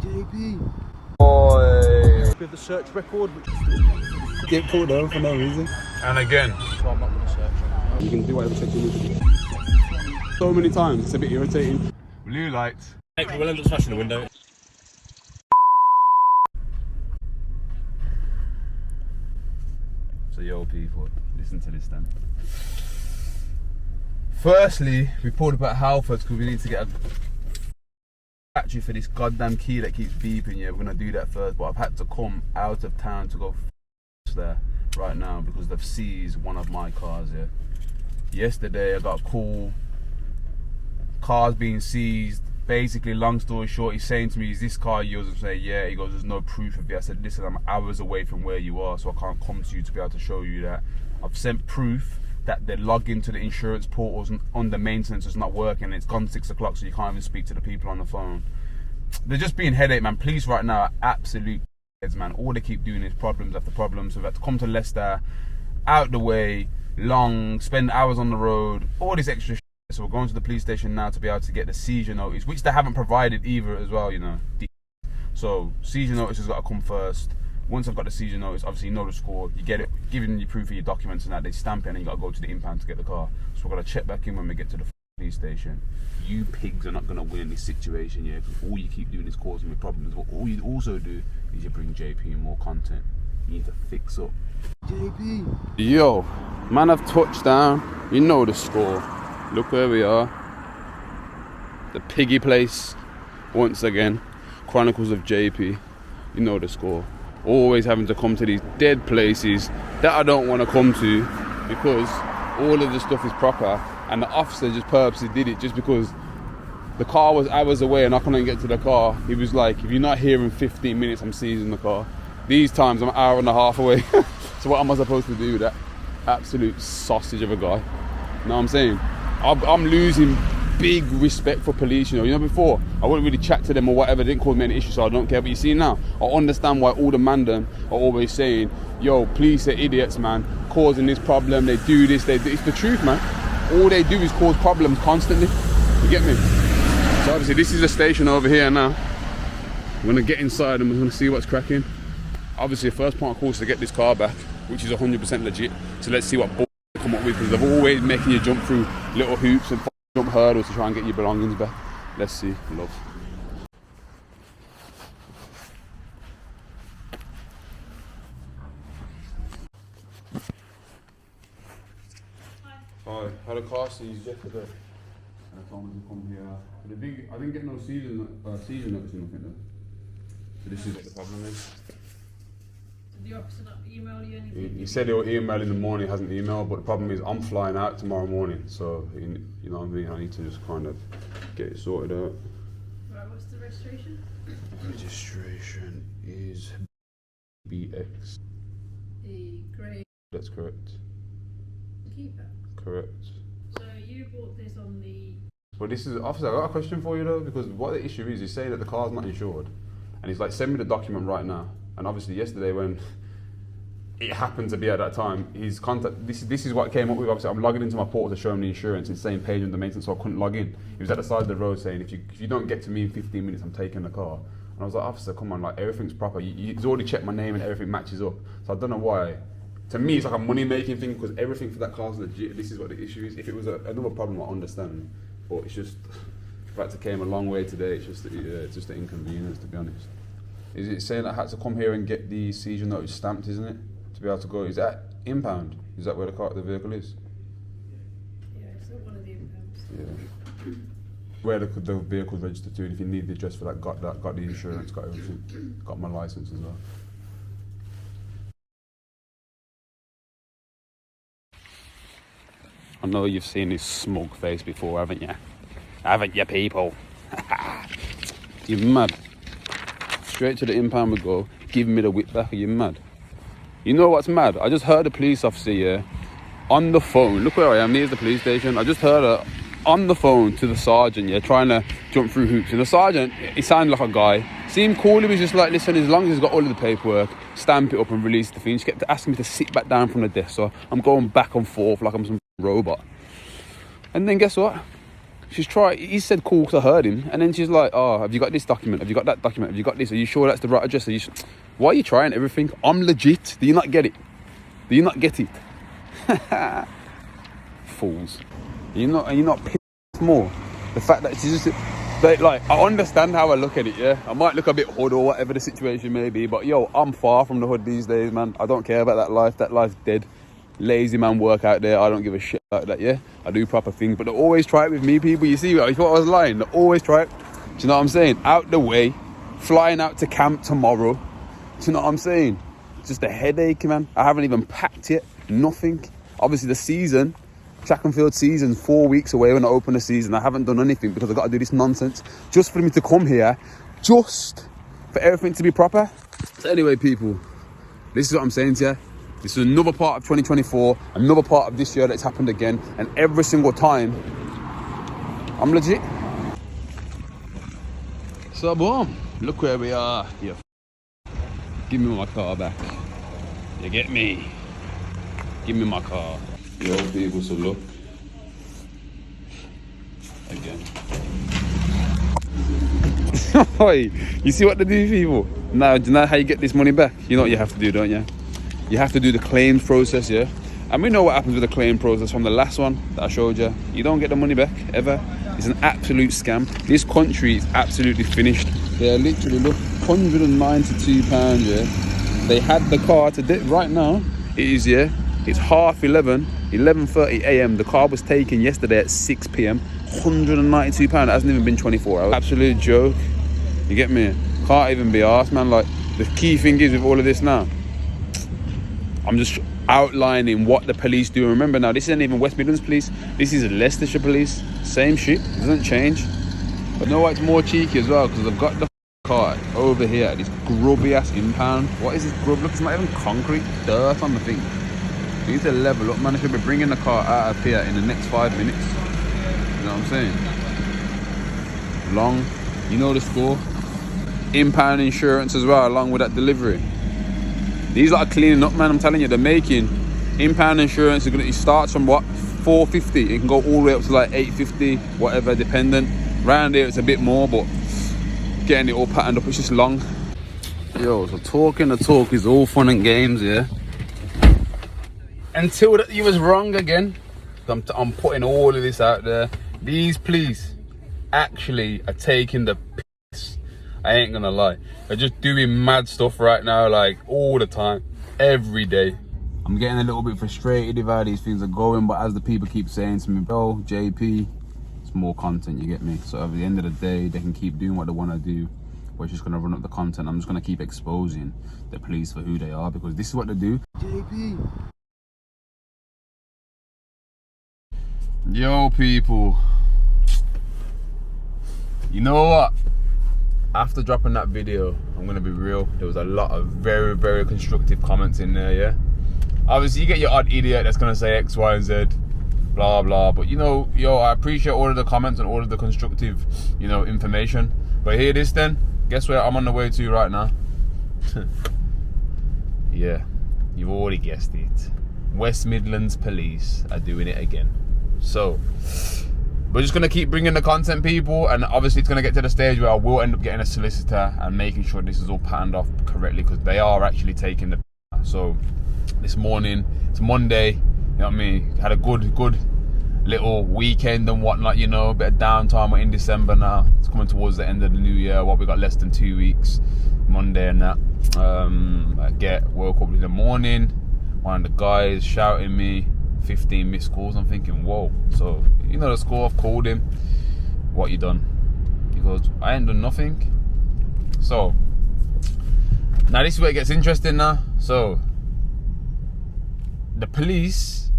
JP. Boy. With the search record, which Get pulled over for no reason. and again. So I'm not going to search. You can do whatever check you need to do. So many times, it's a bit irritating. Blue lights. We'll end up smashing the window. So yo people, listen to this then. Firstly, we pulled up at Halfords because we need to get a battery for this goddamn key that keeps beeping. Yeah, we're gonna do that first, but I've had to come out of town to go there right now because they've seized one of my cars here. Yesterday I got a call, cars being seized. Basically, long story short, he's saying to me, is this car yours? I say, yeah. He goes, there's no proof of it. I said, listen, I'm hours away from where you are, so I can't come to you to be able to show you that. I've sent proof that the login to the insurance portals under maintenance is not working. It's gone 6 o'clock, so you can't even speak to the people on the phone. They're just being headache, man. Police right now are absolute heads, man. All they keep doing is problems after problems. So we've had to come to Leicester, out the way, long, spend hours on the road, all this extra shit. So we're going to the police station now to be able to get the seizure notice, which they haven't provided either as well, you know. So seizure notice has got to come first. Once I've got the seizure notice, obviously you know the score, you get it, giving you proof of your documents and that, they stamp it and then you got to go to the impound to get the car. So we're going to check back in when we get to the police station. You pigs are not going to win in this situation, yeah, because all you keep doing is causing me problems. But all you also do is you bring JP more content. You need to fix up. JP. Yo, man, I've touched down. You know the score. Look where we are. The piggy place. Once again. Chronicles of JP. You know the score. Always having to come to these dead places that I don't want to come to because all of the stuff is proper and the officer just purposely did it just because the car was hours away and I couldn't get to the car. He was like, if you're not here in 15 minutes, I'm seizing the car. These times I'm an hour and a half away. So what am I supposed to do with that absolute sausage of a guy? You know what I'm saying? I'm losing big respect for police, you know. Before, I wouldn't really chat to them or whatever, they didn't cause me any issue, so I don't care. But you see now, I understand why all the mandem are always saying, yo, police are idiots, man, causing this problem, they do this, they do. It's the truth, man. All they do is cause problems constantly. You get me? So obviously this is the station over here now. I'm gonna get inside and we're gonna see what's cracking. Obviously the first point of call is to get this car back, which is 100% legit. So let's see what bull they come up with, because they're always making you jump through little hoops and jump hurdles to try and get your belongings back. Let's see, love. Hi, had a car seized yesterday. And I told them to come here. I didn't get no seizure notice or nothing though. So this is what the problem is. Did the officer not email you anything? He said he'll email in the morning, hasn't emailed, but the problem is I'm flying out tomorrow morning, so you know what I mean, I need to just kind of get it sorted out. Right, what's the registration? Registration is BX. The grey That's correct. keeper. Correct. So you bought this on the... But this is, officer, I got a question for you though, because what the issue is, he's saying that the car's not insured, and he's like, send me the document right now. And obviously yesterday when it happened to be at that time, his contact, this is what came up with. Obviously I'm logging into my portal to show him the insurance, it's the same page under maintenance, so I couldn't log in. He was at the side of the road saying, if you don't get to me in 15 minutes, I'm taking the car. And I was like, officer, come on, like everything's proper. He's already checked my name and everything matches up. So I don't know why. To me, it's like a money-making thing because everything for that car's legit. This is what the issue is. If it was another problem, I understand. But it's just, the fact it came a long way today, it's just an inconvenience, to be honest. Is it saying that I had to come here and get the seizure notice stamped, isn't it? To be able to go, is that impound? Is that where the vehicle is? Yeah, it's not one of the impounds. Yeah. Where the vehicle's registered to, and if you need the address for that, got the insurance, got everything. Got my license as well. I know you've seen his smug face before, haven't you? Haven't you, people? You're mad. Straight to the impound we go, give me the whip back, are you mad? You know what's mad? I just heard a police officer here on the phone. Look where I am, here's the police station. I just heard her on the phone to the sergeant, yeah, trying to jump through hoops. And the sergeant, he sounded like a guy. Seemed cool, he was just like, listen, as long as he's got all of the paperwork, stamp it up and release the thing. She kept asking me to sit back down from the desk, so I'm going back and forth like I'm some robot. And then guess what? He said cool because I heard him. And then she's like, oh, have you got this document? Have you got that document? Have you got this? Are you sure that's the right address? Why are you trying everything? I'm legit. Do you not get it? Do you not get it? Fools. Are you not pissed more? The fact that she's just... Like, I understand how I look at it, yeah? I might look a bit hood or whatever the situation may be, but yo, I'm far from the hood these days, man. I don't care about that life. That life's dead. Lazy man work out there. I don't give a shit about that, yeah? I do proper things, but they always try it with me, people. You see, I thought I was lying. They always try it. Do you know what I'm saying? Out the way. Flying out to camp tomorrow. Do you know what I'm saying? Just a headache, man. I haven't even packed yet. Nothing. Obviously, the season... track and field season's 4 weeks away when I open the season. I haven't done anything because I've got to do this nonsense just for me to come here, just for everything to be proper. So anyway, people, this is what I'm saying to you. This is another part of 2024, another part of this year that's happened again, and every single time, I'm legit. So boom, look where we are. Give me my car back. You get me? Give me my car. Yo, people, so look. Again. Oi, you see what they do, people? Now, do you know how you get this money back? You know what you have to do, don't you? You have to do the claims process, yeah? And we know what happens with the claim process from the last one that I showed you. You don't get the money back, ever. It's an absolute scam. This country is absolutely finished. They're literally, look, £192, yeah? They had the car today, right now, it is, yeah? It's 11:30 a.m. The car was taken yesterday at 6 p.m. £192. It hasn't even been 24 hours. Absolute joke. You get me? Can't even be arsed, man. Like, the key thing is with all of this now, I'm just outlining what the police do. Remember now, this isn't even West Midlands police. This is Leicestershire police. Same shit. It doesn't change. But you know what? It's more cheeky as well because I've got the car over here. This grubby ass impound. What is this grub? Look, it's not even concrete. Dirt on the thing. You need to level up, man. I should be bringing the car out of here in the next 5 minutes. You know what I'm saying? Long, you know the score. Impound insurance as well, along with that delivery. These lot are cleaning up, man. I'm telling you, they're making impound insurance. It starts from what, $450. It can go all the way up to like $850, whatever, dependent. Round here it's a bit more, but getting it all patterned up, it's just long. Yo, so talking the talk is all fun and games, yeah. Until you was wrong again. I'm putting all of this out there. These police actually are taking the piss. I ain't gonna lie. They're just doing mad stuff right now, like all the time, every day. I'm getting a little bit frustrated with how these things are going, but as the people keep saying to me, bro, JP, it's more content, you get me? So at the end of the day, they can keep doing what they want to do. We're just gonna run up the content. I'm just gonna keep exposing the police for who they are, because this is what they do. JP. Yo, people, you know what? After dropping that video, I'm gonna be real, there was a lot of very, very constructive comments in there, yeah? Obviously, you get your odd idiot that's gonna say X, Y, and Z, blah, blah, but you know, yo, I appreciate all of the comments and all of the constructive, you know, information. But hear this then, guess where I'm on the way to right now? Yeah, you've already guessed it. West Midlands Police are doing it again. So we're just gonna keep bringing the content, people, and obviously it's gonna get to the stage where I will end up getting a solicitor and making sure this is all patterned off correctly, because they are actually taking the. So this morning, it's Monday, you know what I mean, had a good little weekend and whatnot, you know, a bit of downtime. We're in December now, it's coming towards the end of the new year. What, we got less than 2 weeks, Monday and that. Woke up in the morning, one of the guys shouting me 15 missed calls. I'm thinking, whoa. So you know the score. I've called him. What you done? He goes, I ain't done nothing. So now this is where it gets interesting now. So the police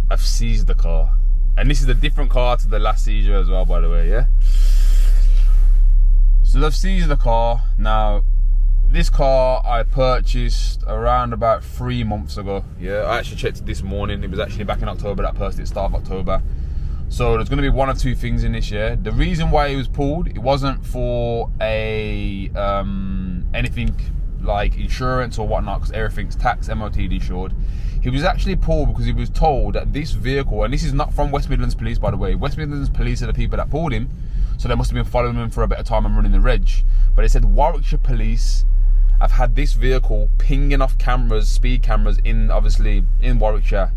have seized the car, and this is a different car to the last seizure as well, by the way, yeah? So they've seized the car. Now this car I purchased around about 3 months ago. Yeah, I actually checked it this morning. It was actually back in October that I purchased it, start of October. So there's going to be one of two things in this year. The reason why it was pulled, it wasn't for a anything like insurance or whatnot, because everything's tax MOT insured. He was actually pulled because he was told that this vehicle, and this is not from West Midlands Police, by the way. West Midlands Police are the people that pulled him, so they must have been following him for a bit of time and running the reg. But they said Warwickshire Police have had this vehicle pinging off cameras, speed cameras, obviously in Warwickshire,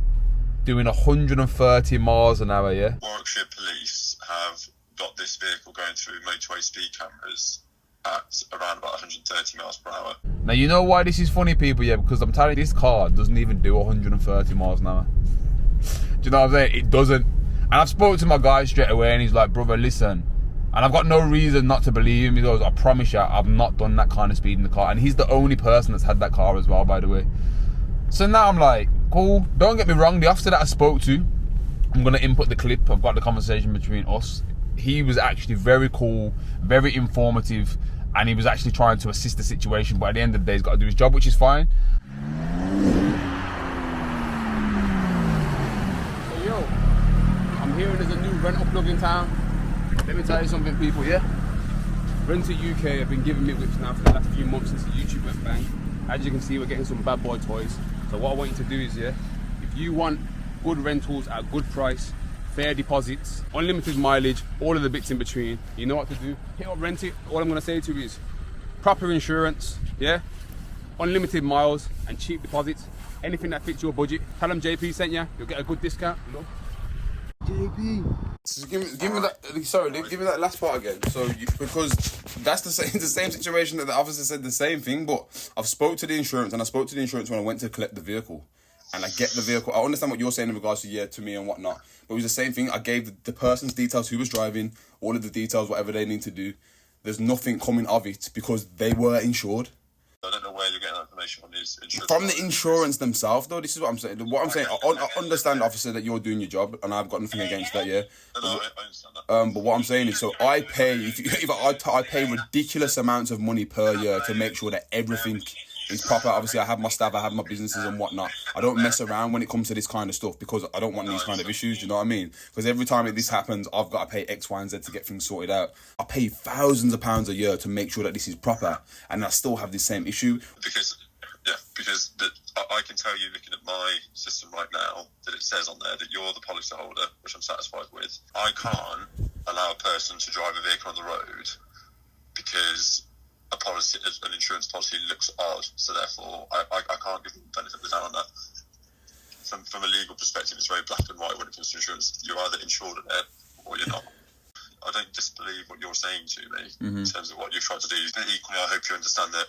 doing 130 miles an hour, yeah? Warwickshire Police have got this vehicle going through motorway speed cameras at around about 130 miles per hour. Now, you know why this is funny, people, yeah? Because I'm telling you, this car doesn't even do 130 miles an hour. Do you know what I'm saying? It doesn't. And I've spoken to my guy straight away, and he's like, brother, listen. And I've got no reason not to believe him. He goes, I promise you, I've not done that kind of speed in the car. And he's the only person that's had that car as well, by the way. So now I'm like, cool. Don't get me wrong, the officer that I spoke to, I'm going to input the clip. I've got the conversation between us. He was actually very cool, very informative, and he was actually trying to assist the situation, but at the end of the day, he's got to do his job, which is fine. So yo, I'm hearing there's a new rental plug in town. Let me tell you something, people, yeah? Rental UK have been giving me whips now for the last few months since the YouTube went bang. As you can see, we're getting some bad boy toys. So what I want you to do is, yeah, if you want good rentals at a good price, fair deposits, unlimited mileage, all of the bits in between, you know what to do. Hit up Rent It. All I'm going to say to you is proper insurance, yeah, unlimited miles and cheap deposits. Anything that fits your budget. Tell them JP sent you. You'll get a good discount. Look. JP. So give me that. Sorry, give me that last part again. So because that's the same situation that the officer said the same thing, but I've spoke to the insurance, and I spoke to the insurance when I went to collect the vehicle. And I get the vehicle. I understand what you're saying in regards to me and whatnot. But it was the same thing. I gave the person's details, who was driving, all of the details, whatever they need to do. There's nothing coming of it because they were insured. I don't know where you're getting that information on these insurance. From the insurance themselves, though. This is what I'm saying. What I'm saying, I understand, officer, that you're doing your job, and I've got nothing against that, yeah? No, I understand that. But what I'm saying is, so I pay, I pay ridiculous amounts of money per year to make sure that everything is proper. Obviously, I have my staff, I have my businesses and whatnot. I don't mess around when it comes to this kind of stuff because I don't want these kind of issues, do you know what I mean? Because every time this happens, I've got to pay X, Y, and Z to get things sorted out. I pay thousands of pounds a year to make sure that this is proper, and I still have the same issue. Because I can tell you, looking at my system right now, that it says on there that you're the policy holder, which I'm satisfied with. I can't allow a person to drive a vehicle on the road because an insurance policy looks odd, so therefore I can't give them the benefit of the doubt on that. From a legal perspective, it's very black and white when it comes to insurance. You're either insured in it or you're not. I don't disbelieve what you're saying to me in terms of what you've tried to do. Equally, I hope you understand that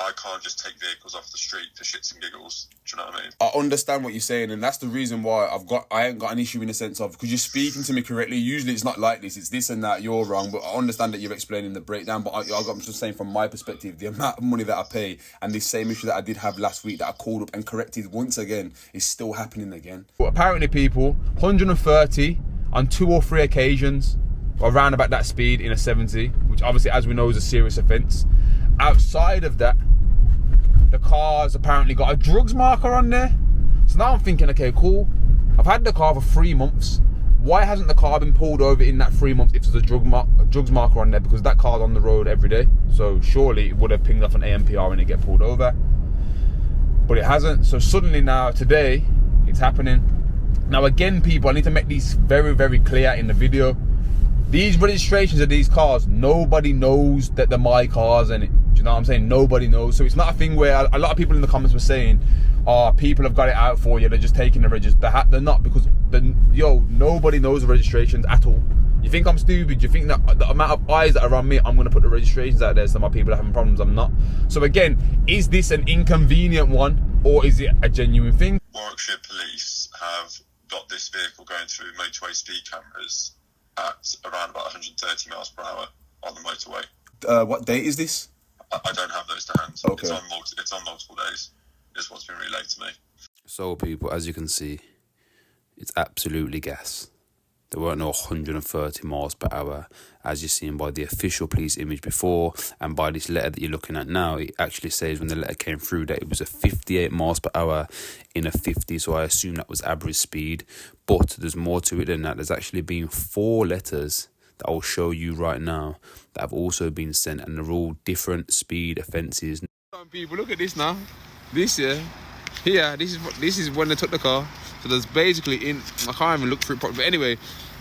I can't just take vehicles off the street for shits and giggles. Do you know what I mean? I understand what you're saying, and that's the reason why I ain't got an issue in the sense of, because you're speaking to me correctly. Usually it's not like this, it's this and that, you're wrong, but I understand that you're explaining the breakdown. But I'm just saying, from my perspective, the amount of money that I pay and this same issue that I did have last week that I called up and corrected once again is still happening again. Well, apparently, people, 130 on 2 or 3 occasions around about that speed in a 70, which obviously, as we know, is a serious offence. Outside of that, the car's apparently got a drugs marker on there. So now I'm thinking, okay, cool. I've had the car for 3 months. Why hasn't the car been pulled over in that 3 months if there's a drugs marker on there? Because that car's on the road every day. So surely it would have pinged off an AMPR when it get pulled over. But it hasn't. So suddenly now, today, it's happening. Now again, people, I need to make these very, very clear in the video. These registrations of these cars, nobody knows that they're my cars in it. Do you know what I'm saying? Nobody knows. So it's not a thing where a lot of people in the comments were saying, oh, people have got it out for you, they're just taking the registration. They're not, because nobody knows the registrations at all. You think I'm stupid? You think that the amount of eyes that are on me, I'm going to put the registrations out there so my people are having problems? I'm not. So again, is this an inconvenient one, or is it a genuine thing? Warwickshire Police have got this vehicle going through motorway speed cameras at around about 130 miles per hour on the motorway. What date is this? I don't have those to hand. Okay. It's on multiple days. Is what's been relayed to me. So people, as you can see, it's absolutely gas. There weren't no 130 miles per hour, as you've seen by the official police image before, and by this letter that you're looking at now. It actually says when the letter came through that it was a 58 miles per hour in a 50, so I assume that was average speed. But there's more to it than that. There's actually been 4 letters that I'll show you right now that have also been sent, and they're all different speed offences. People, look at this now. This, yeah, here, this is when they took the car. So there's basically I can't even look through it properly. But anyway,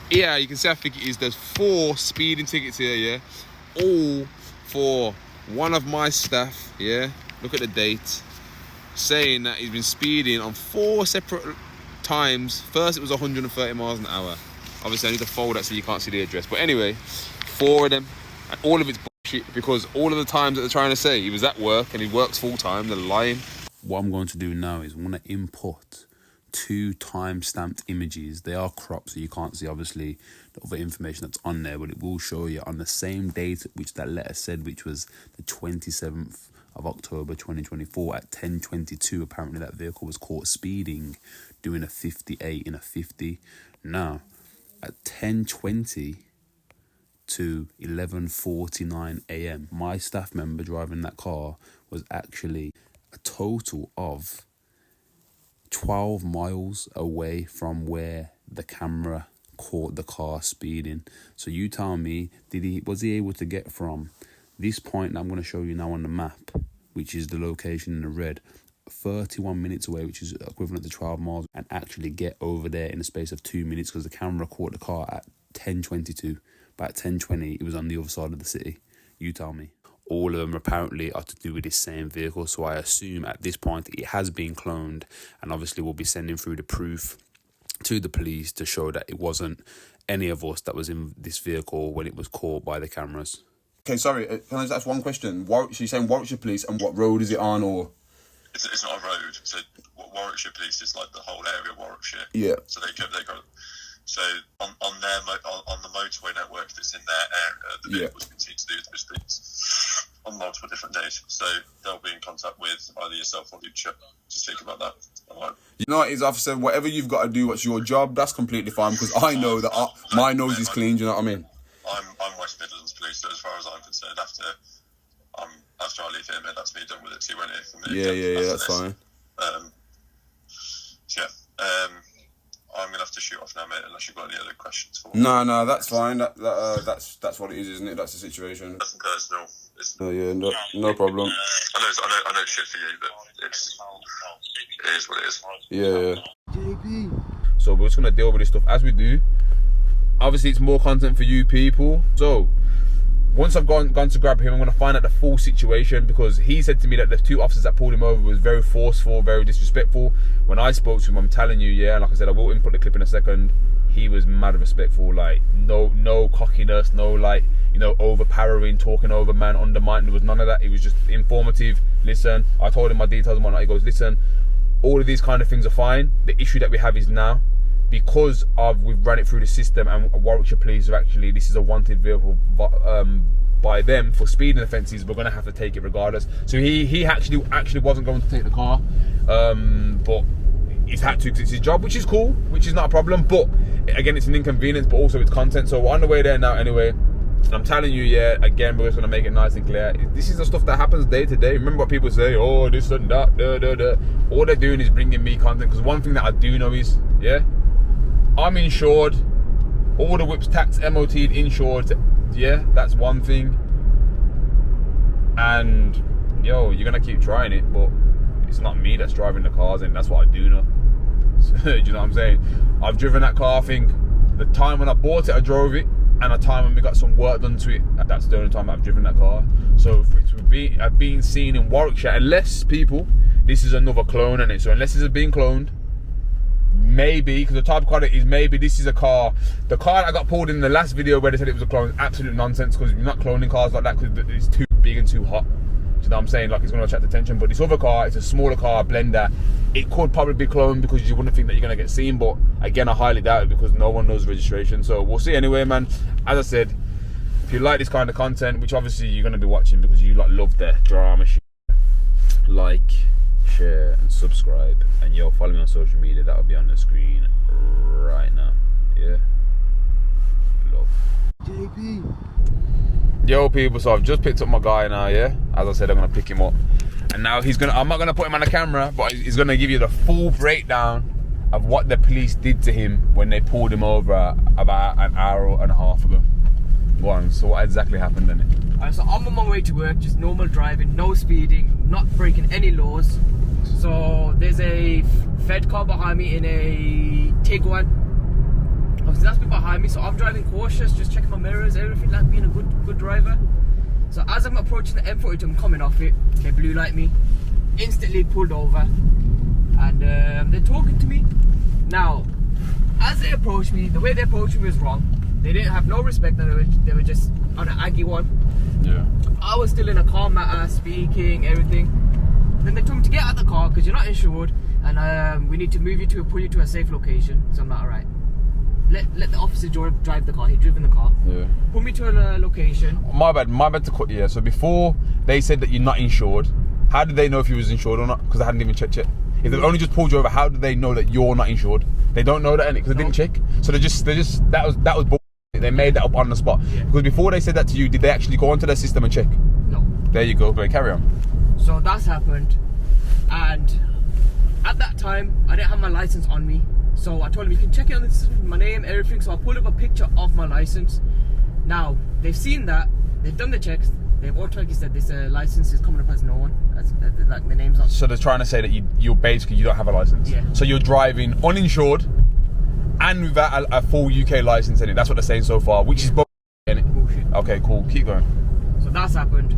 here you can see how thick it is. There's 4 speeding tickets here, yeah? All for one of my staff, yeah? Look at the date. Saying that he's been speeding on 4 separate times. First it was 130 miles an hour. Obviously I need to fold that so you can't see the address. But anyway, 4 of them. And all of it's bullshit because all of the times that they're trying to say he was at work and he works full time, they're lying. What I'm going to do now is I'm going to input 2 time-stamped images. They are cropped so you can't see obviously the other information that's on there, but it will show you on the same date which that letter said, which was the 27th of October 2024 at 10:22. Apparently that vehicle was caught speeding, doing a 58 in a 50. Now, at 10:20 to 11:49 a.m., my staff member driving that car was actually a total of 12 miles away from where the camera caught the car speeding. So you tell me, was he able to get from this point that I'm going to show you now on the map, which is the location in the red, 31 minutes away, which is equivalent to 12 miles, and actually get over there in the space of 2 minutes because the camera caught the car at 10:22. But at 10:20, it was on the other side of the city. You tell me. All of them apparently are to do with this same vehicle, so I assume at this point it has been cloned, and obviously we'll be sending through the proof to the police to show that it wasn't any of us that was in this vehicle when it was caught by the cameras. Okay, sorry, can I just ask one question? So you're saying Warwickshire Police, and what road is it on, or? It's not a road. So Warwickshire Police is like the whole area of Warwickshire. Yeah. So they go. So on the motorway network that's in their area, the vehicle's been seen to do with misdeeds on multiple different days. So they'll be in contact with either yourself or Lucia to speak about that. Right. You know what it is, officer? Whatever you've got to do, what's your job, that's completely fine, because I know that my nose is clean, do you know what I mean? I'm West Midlands Police, so as far as I'm concerned, after I leave here, mate, that's me done with it too, won't it? For me, Yeah, that's fine. I'm gonna have to shoot off now, mate, unless you've got any other questions for me. No, that's fine. That's what it is, isn't it? That's the situation. Nothing personal. No problem. I know it's shit for you, but it is what it is. Yeah. JP. So we're just gonna deal with this stuff as we do. Obviously, it's more content for you people. So once I've gone to grab him, I'm gonna find out the full situation, because he said to me that the 2 officers that pulled him over was very forceful, very disrespectful. When I spoke to him, I'm telling you, yeah, like I said, I will input the clip in a second. He was mad respectful, like no cockiness, no like, you know, overpowering, talking over man, undermining. There was none of that. It was just informative. Listen, I told him my details and whatnot. He goes, listen, all of these kind of things are fine. The issue that we have is now, because we've run it through the system, and Warwickshire Police are actually, this is a wanted vehicle by them for speeding offences, we're going to have to take it regardless. So he actually wasn't going to take the car, but he's had to because it's his job, which is cool, which is not a problem. But again, it's an inconvenience, but also it's content. So we're on the way there now anyway. And I'm telling you, yeah, again, we're just going to make it nice and clear. This is the stuff that happens day to day. Remember what people say, oh, this and that, All they're doing is bringing me content, because one thing that I do know is, yeah, I'm insured, all the whips tax, MOT'd, insured, yeah, that's one thing. And yo, you're gonna keep trying it, but it's not me that's driving the cars, and that's what I do know. Do you know what I'm saying? I've driven that car, I think the time when I bought it I drove it, and the time when we got some work done to it, that's the only time I've driven that car. So for it to be being seen in Warwickshire, unless people, this is another clone in it, so unless this is being cloned, maybe, because the type of car it is, maybe this is a car. The car that got pulled in the last video where they said it was a clone is absolute nonsense, because you're not cloning cars like that because it's too big and too hot. Do you know what I'm saying? Like, it's going to attract attention. But this other car, it's a smaller car, blender. It could probably be cloned, because you wouldn't think that you're going to get seen. But again, I highly doubt it, because no one knows registration. So we'll see anyway, man. As I said, if you like this kind of content, which obviously you're going to be watching because you like love the drama shit, like, share and subscribe, and yo, follow me on social media. That'll be on the screen right now. Yeah, love JP. Yo people, so I've just picked up my guy now, yeah, as I said, I'm gonna pick him up, and now I'm not gonna put him on the camera, but he's gonna give you the full breakdown of what the police did to him when they pulled him over about an hour and a half ago. Go on, so what exactly happened in it? So I'm on my way to work, just normal driving, no speeding, not breaking any laws. So there's a Fed car behind me in a Tiguan. Obviously that's been behind me, so I'm driving cautious, just checking my mirrors, everything, like being a good driver. So as I'm approaching the M42, I'm coming off it. They blue light me, instantly pulled over, and they're talking to me. Now, as they approached me, the way they approached me was wrong. They didn't have no respect. They were just on an Aggie one. Yeah. I was still in a calm manner, speaking, everything. Then they told me to get out of the car because you're not insured, and we need to move you to pull you to a safe location. So I'm like, alright. Let the officer drive the car. He'd driven the car. Yeah. Pull me to a location. My bad to cut you. Yeah. So before they said that you're not insured, how did they know if you was insured or not? Because they hadn't even checked it. If they've only just pulled you over, how did they know that you're not insured? They don't know that, because they didn't check. So they just that was bullshit. They made that up on the spot. Yeah. Because before they said that to you, did they actually go onto their system and check? No. There you go. Great, carry on. So that's happened, and at that time I didn't have my license on me. So I told them, you can check it on the system, my name, everything. So I pulled up a picture of my license. Now they've seen that, they've done the checks. They've automatically said this license is coming up as no one. Like the name's not. So they're trying to say that you don't have a license. Yeah. So you're driving uninsured and without a full UK license in it. That's what they're saying so far, which is bullshit. Bullshit. Okay, cool. Keep going. So that's happened.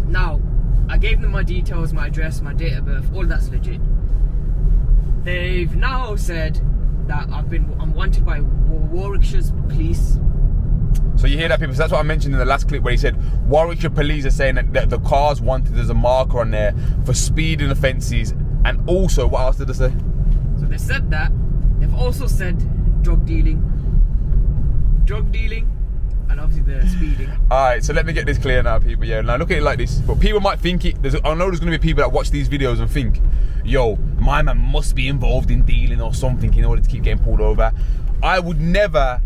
Now, I gave them my details, my address, my date of birth, all that's legit. They've now said that I'm wanted by Warwickshire's police. So you hear that, people? So that's what I mentioned in the last clip where he said Warwickshire police are saying that the car's wanted. There's a marker on there for speeding offences, and also, what else did they say? So they said that. They've also said drug dealing, and obviously the speeding. Alright, so let me get this clear now, people. Yeah, now look at it like this. But people might think I know there's going to be people that watch these videos and think, yo, my man must be involved in dealing or something in order to keep getting pulled over. I would never,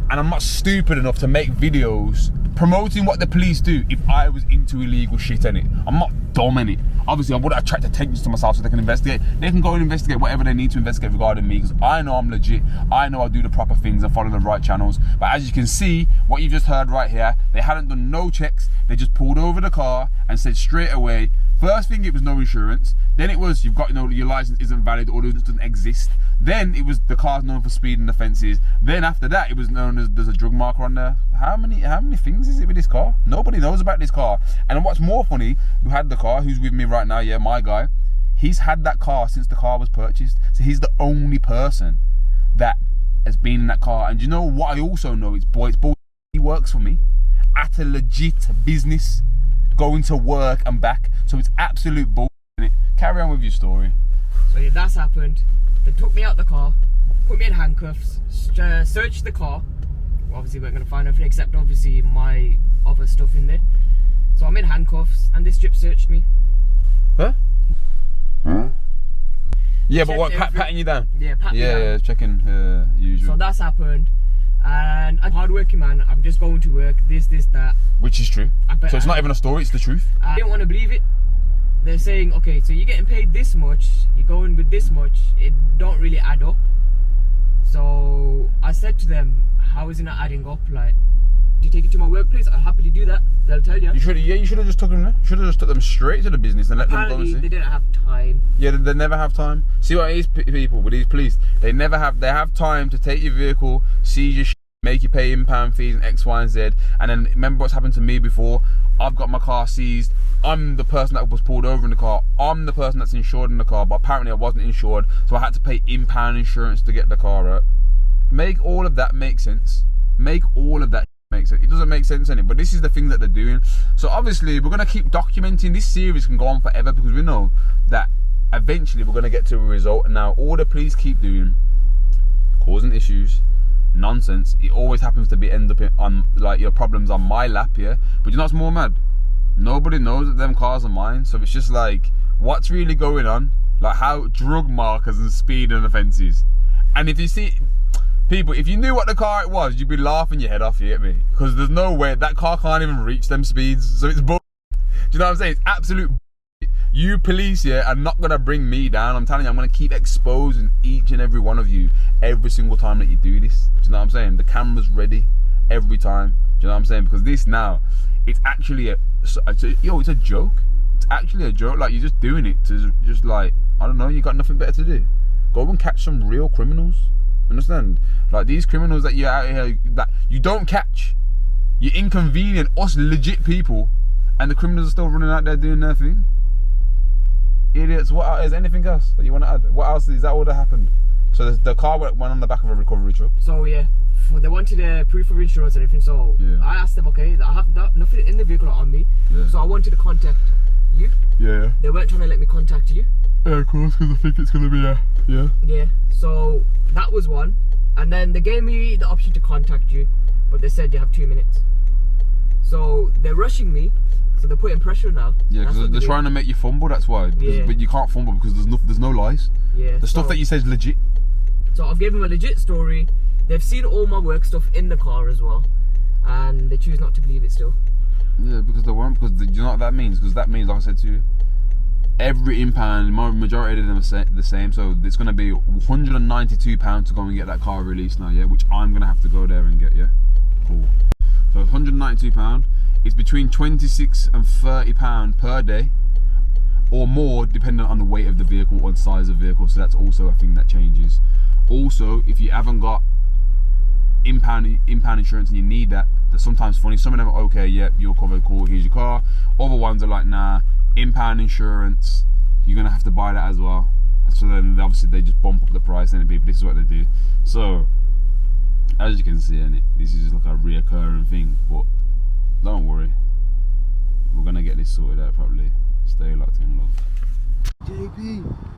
and I'm not stupid enough to make videos promoting what the police do if I was into illegal shit, innit? I'm not dumb, innit? Obviously, I would attract attention to myself so they can investigate. They can go and investigate whatever they need to investigate regarding me, because I know I'm legit. I know I do the proper things and follow the right channels. But as you can see, what you just heard right here, they hadn't done no checks. They just pulled over the car and said straight away, first thing, it was no insurance. Then it was, you've got, your license isn't valid or it doesn't exist. Then it was, the car's known for speeding offences. Then after that, it was known as, there's a drug marker on there. How many things is it with this car? Nobody knows about this car. And what's more funny, who had the car, who's with me right now, yeah, my guy, he's had that car since the car was purchased. So he's the only person that has been in that car. And you know what I also know? It's bull. He works for me at a legit business, going to work and back. So it's absolute bull. Carry on with your story. So yeah, that's happened. They took me out the car, put me in handcuffs, searched the car. Obviously, we're going to find everything except obviously my other stuff in there. So I'm in handcuffs, and they strip searched me. Huh? Yeah, but Checked what? everything. Patting you down? Yeah, pat me down. Yeah, checking usual. So that's happened. And I'm a hard-working man. I'm just going to work. This, that. Which is true. So it's not even a story. It's the truth. I didn't want to believe it. They're saying, okay, so you're getting paid this much, you're going with this much, it don't really add up. So I said to them, how is it not adding up? Like, do you take it to my workplace? I'll happily do that. They'll tell you. You should have just took them. Should have just took them straight to the business and let them go and Apparently, see. they didn't have time. Yeah, they never have time. See what it is, people, with these police. They have time to take your vehicle, seize your shit, make you pay impound fees and X, Y, and Z. And then remember what's happened to me before. I've got my car seized. I'm the person that was pulled over in the car. I'm the person that's insured in the car, but apparently I wasn't insured, so I had to pay impound insurance to get the car out. Make all of that make sense. Make all of that make sense. It doesn't make sense anymore, but this is the thing that they're doing. So obviously we're going to keep documenting. This series can go on forever because we know that eventually we're going to get to a result. And now all the police keep doing, causing issues, nonsense. It always happens to be end up on like your problems on my lap, yeah. But you know what's more mad? Nobody knows that them cars are mine. So it's just like, what's really going on? Like how drug markers and speeding offences. And if you see, people, if you knew what the car it was, you'd be laughing your head off, you get me? Because there's no way, that car can't even reach them speeds. So it's bull. Do you know what I'm saying? It's absolute bull. You police here are not going to bring me down. I'm telling you, I'm going to keep exposing each and every one of you every single time that you do this. Do you know what I'm saying? The camera's ready every time. Do you know what I'm saying? Because this now, it's actually it's a joke. It's actually a joke. Like, you're just doing it to just like, I don't know, you got nothing better to do. Go and catch some real criminals. Understand? Like, these criminals that you're out here that you don't catch, you inconvenient us legit people, and the criminals are still running out there doing their thing. Idiots. What is anything else that you want to add? What else is that all that happened? So the car went on the back of a recovery truck. So yeah, they wanted a proof of insurance and everything. So Yeah. I asked them, okay, I have nothing in the vehicle on me. Yeah. So I wanted to contact you. Yeah. They weren't trying to let me contact you. Yeah, of course, because I think it's gonna be yeah. Yeah. So that was one, and then they gave me the option to contact you, but they said you have 2 minutes. So they're rushing me. So they're putting pressure now. Yeah, because they're trying to make you fumble. That's why. Yeah. But you can't fumble because there's no lies. Yeah. The stuff that you say is legit. So I've given them a legit story. They've seen all my work stuff in the car as well, and they choose not to believe it still. Yeah, because they won't. Because you know what that means? Because that means, like I said to you, every impound, majority of them are the same. So it's going to be £192 to go and get that car released now. Yeah, which I'm going to have to go there and get. Yeah, cool. So £192. It's between £26 and £30 per day, or more, depending on the weight of the vehicle or the size of the vehicle. So that's also a thing that changes. Also, if you haven't got impound insurance and you need that, they're sometimes funny. Some of them are okay, yep, you're covered, cool, here's your car. Other ones are like, nah, impound insurance, you're gonna have to buy that as well. So then obviously they just bump up the price, and this is what they do. So as you can see, this is just like a reoccurring thing, but don't worry, we're gonna get this sorted out properly. Stay locked in, love. JP,